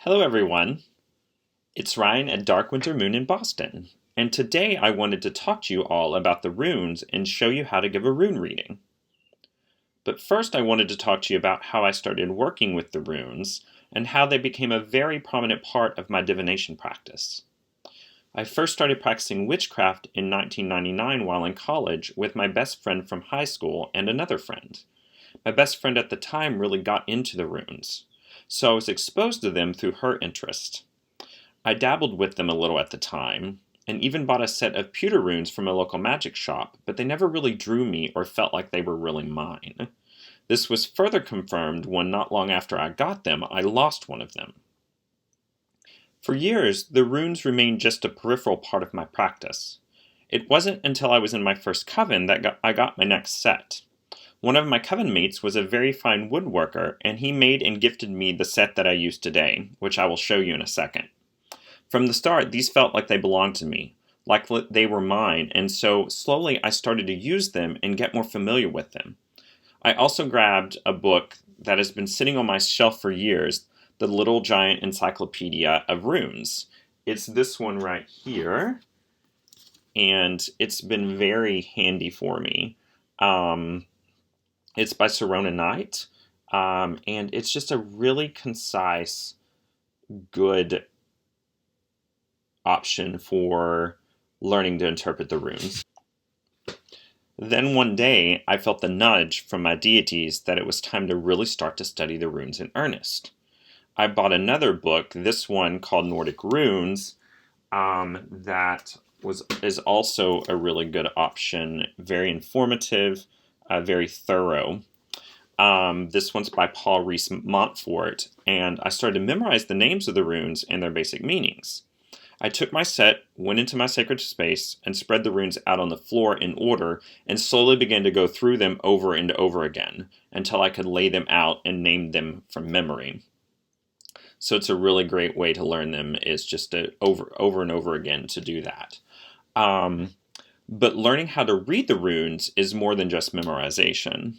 Hello everyone, it's Ryan at Dark Winter Moon in Boston, and today I wanted to talk to you all about the runes and show you how to give a rune reading. But first I wanted to talk to you about how I started working with the runes and how they became a very prominent part of my divination practice. I first started practicing witchcraft in 1999 while in college with my best friend from high school and another friend. My best friend at the time really got into the runes, so I was exposed to them through her interest. I dabbled with them a little at the time, and even bought a set of pewter runes from a local magic shop, but they never really drew me or felt like they were really mine. This was further confirmed when not long after I got them, I lost one of them. For years, the runes remained just a peripheral part of my practice. It wasn't until I was in my first coven that I got my next set. One of my coven mates was a very fine woodworker, and he made and gifted me the set that I use today, which I will show you in a second. From the start, these felt like they belonged to me, like they were mine, and so slowly I started to use them and get more familiar with them. I also grabbed a book that has been sitting on my shelf for years, the Little Giant Encyclopedia of Runes. It's this one right here, and it's been very handy for me. It's by Rune Knight, and it's just a really concise, good option for learning to interpret the runes. Then one day, I felt the nudge from my deities that it was time to really start to study the runes in earnest. I bought another book, this one called Nordic Runes, that is also a really good option, very informative, very thorough. This one's by Paul Rees Montfort, and I started to memorize the names of the runes and their basic meanings. I took my set, went into my sacred space, and spread the runes out on the floor in order, and slowly began to go through them over and over again, until I could lay them out and name them from memory. So it's a really great way to learn them, is just to over and over again to do that. But learning how to read the runes is more than just memorization.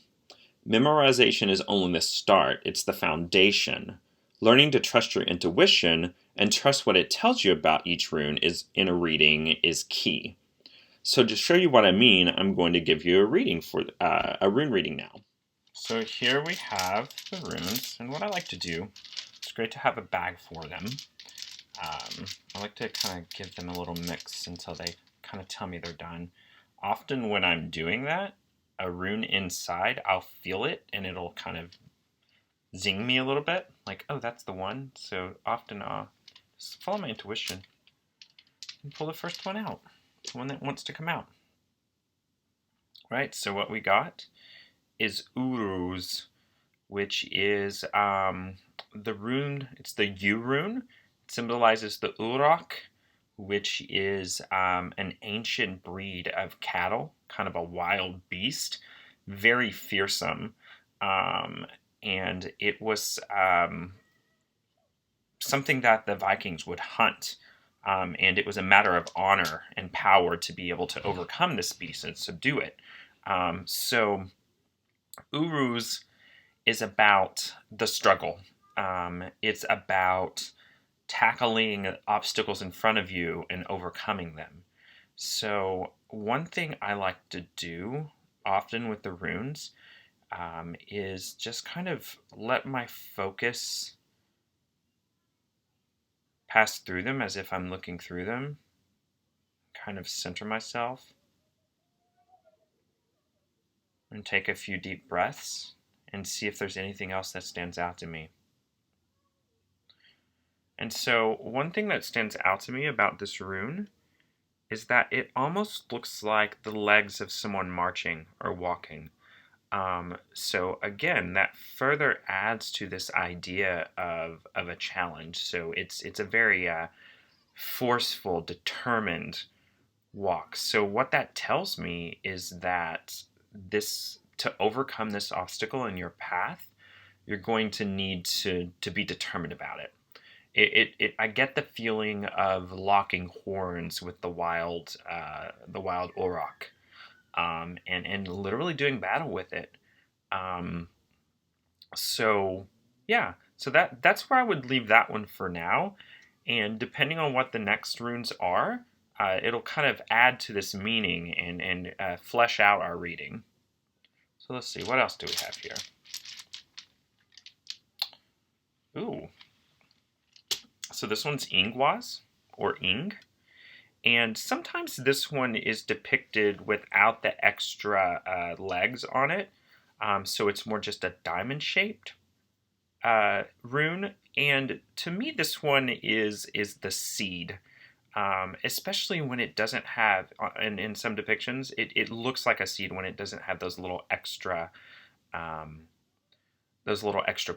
Memorization is only the start, it's the foundation. Learning to trust your intuition and trust what it tells you about each rune in a reading is key. So to show you what I mean, I'm going to give you a reading for a rune reading now. So here we have the runes, and what I like to do, it's great to have a bag for them. I like to kind of give them a little mix until they kind of tell me they're done. Often when I'm doing that, a rune inside, I'll feel it and it'll kind of zing me a little bit, like, oh, that's the one. So often I'll just follow my intuition and pull the first one out, the one that wants to come out. Right, so what we got is Uruz, which is the rune, it's the U rune. It symbolizes the Urok, which is an ancient breed of cattle, kind of a wild beast, very fearsome. And it was something that the Vikings would hunt. And it was a matter of honor and power to be able to overcome this beast and subdue it. So Uruz is about the struggle. It's about tackling obstacles in front of you and overcoming them. So one thing I like to do often with the runes is just kind of let my focus pass through them as if I'm looking through them, kind of center myself, and take a few deep breaths and see if there's anything else that stands out to me. And so one thing that stands out to me about this rune is that it almost looks like the legs of someone marching or walking. So again, that further adds to this idea of a challenge. So it's a very forceful, determined walk. So what that tells me is that to overcome this obstacle in your path, you're going to need to be determined about it. I get the feeling of locking horns with the wild auroch, and literally doing battle with it. So yeah, So that's where I would leave that one for now. And depending on what the next runes are, it'll kind of add to this meaning and flesh out our reading. So let's see, what else do we have here? Ooh. So this one's Ingwas, or Ing. And sometimes this one is depicted without the extra legs on it. So it's more just a diamond-shaped rune. And to me, this one is the seed. Especially when it doesn't have, in some depictions, it looks like a seed when it doesn't have those little extra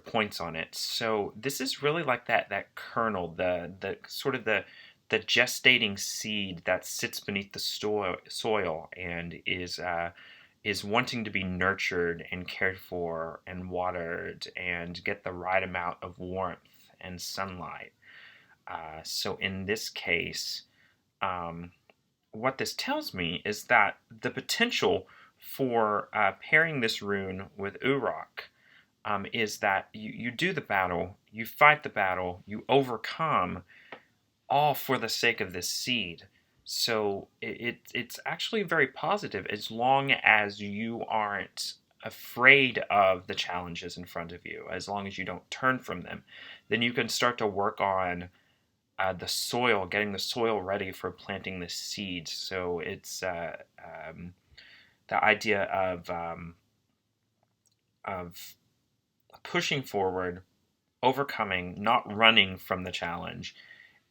points on it. So this is really like that kernel, the sort of the gestating seed that sits beneath the soil and is wanting to be nurtured and cared for and watered and get the right amount of warmth and sunlight. So in this case, what this tells me is that the potential for pairing this rune with Urok is that you do the battle, you fight the battle, you overcome, all for the sake of this seed. So it's actually very positive as long as you aren't afraid of the challenges in front of you, as long as you don't turn from them. Then you can start to work on the soil, getting the soil ready for planting the seed. So it's the idea of pushing forward, overcoming, not running from the challenge,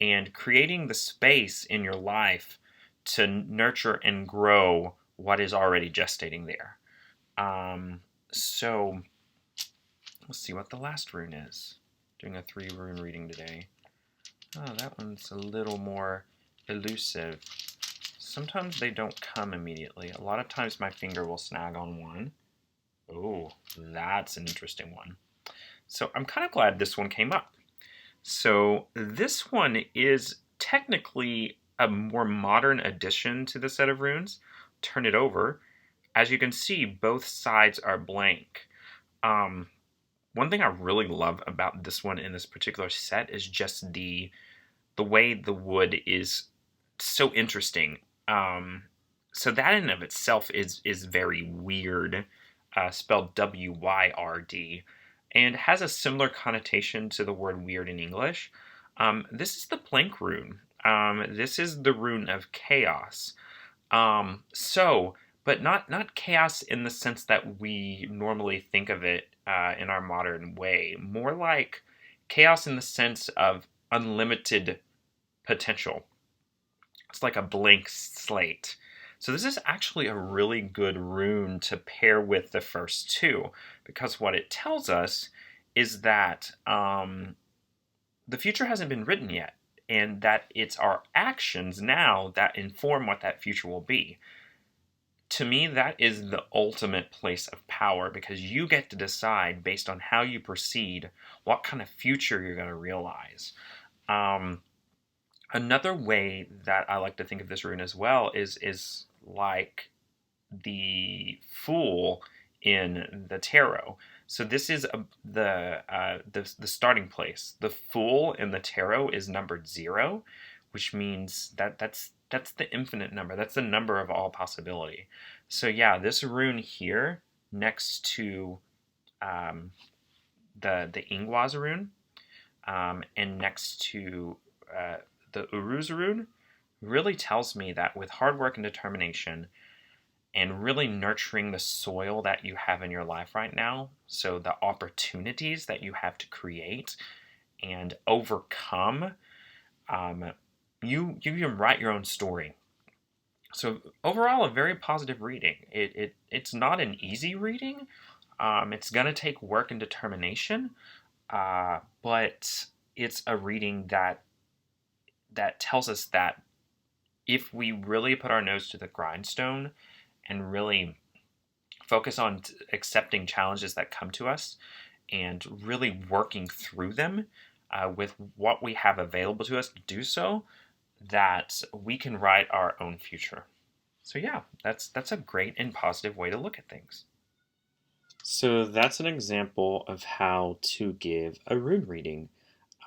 and creating the space in your life to nurture and grow what is already gestating there. So let's see what the last rune is. Doing a 3 rune reading today. Oh, that one's a little more elusive. Sometimes they don't come immediately. A lot of times my finger will snag on one. Oh, that's an interesting one. So I'm kind of glad this one came up. So this one is technically a more modern addition to the set of runes. Turn it over. As you can see, both sides are blank. One thing I really love about this one in this particular set is just the way the wood is so interesting. So that in and of itself is very weird, spelled W-Y-R-D, and has a similar connotation to the word weird in English. This is the blank rune. This is the rune of chaos. But not chaos in the sense that we normally think of it in our modern way. More like chaos in the sense of unlimited potential. It's like a blank slate. So this is actually a really good rune to pair with the first two, because what it tells us is that the future hasn't been written yet, and that it's our actions now that inform what that future will be. To me, that is the ultimate place of power, because you get to decide based on how you proceed what kind of future you're going to realize. Another way that I like to think of this rune as well is like the Fool in the tarot. So this is the starting place. The Fool in the tarot is numbered 0, which means that's the infinite number. That's the number of all possibility. So yeah, this rune here next to the Ingwas rune and next to the Uruz rune really tells me that with hard work and determination and really nurturing the soil that you have in your life right now, so the opportunities that you have to create and overcome, you can write your own story. So overall, a very positive reading. It's not an easy reading. It's going to take work and determination, but it's a reading that tells us that if we really put our nose to the grindstone and really focus on accepting challenges that come to us and really working through them with what we have available to us to do so, that we can write our own future. So yeah, that's a great and positive way to look at things. So that's an example of how to give a rune reading.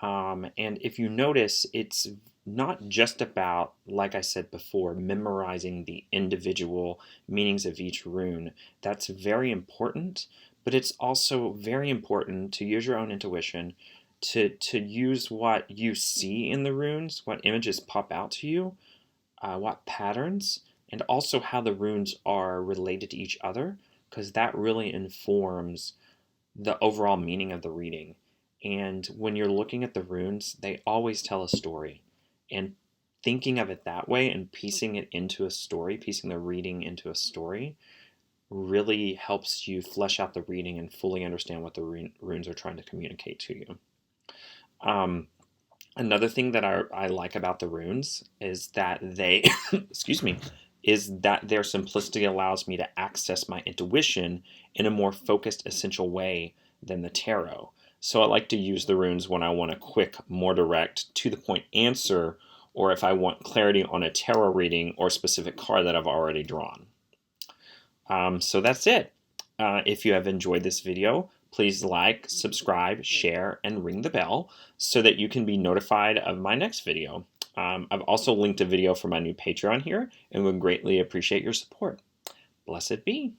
And if you notice, it's not just about, like I said before, memorizing the individual meanings of each rune. That's very important, but it's also very important to use your own intuition, to use what you see in the runes, what images pop out to you, what patterns, and also how the runes are related to each other, because that really informs the overall meaning of the reading. And when you're looking at the runes, they always tell a story. And thinking of it that way and piecing it into a story, piecing the reading into a story, really helps you flesh out the reading and fully understand what the runes are trying to communicate to you. Um, Another thing that I like about the runes is that they, excuse me, is that their simplicity allows me to access my intuition in a more focused, essential way than the tarot. So I like to use the runes when I want a quick, more direct, to the point answer, or if I want clarity on a tarot reading or specific card that I've already drawn. So that's it. If you have enjoyed this video, please like, subscribe, share, and ring the bell so that you can be notified of my next video. I've also linked a video for my new Patreon here and would greatly appreciate your support. Blessed be.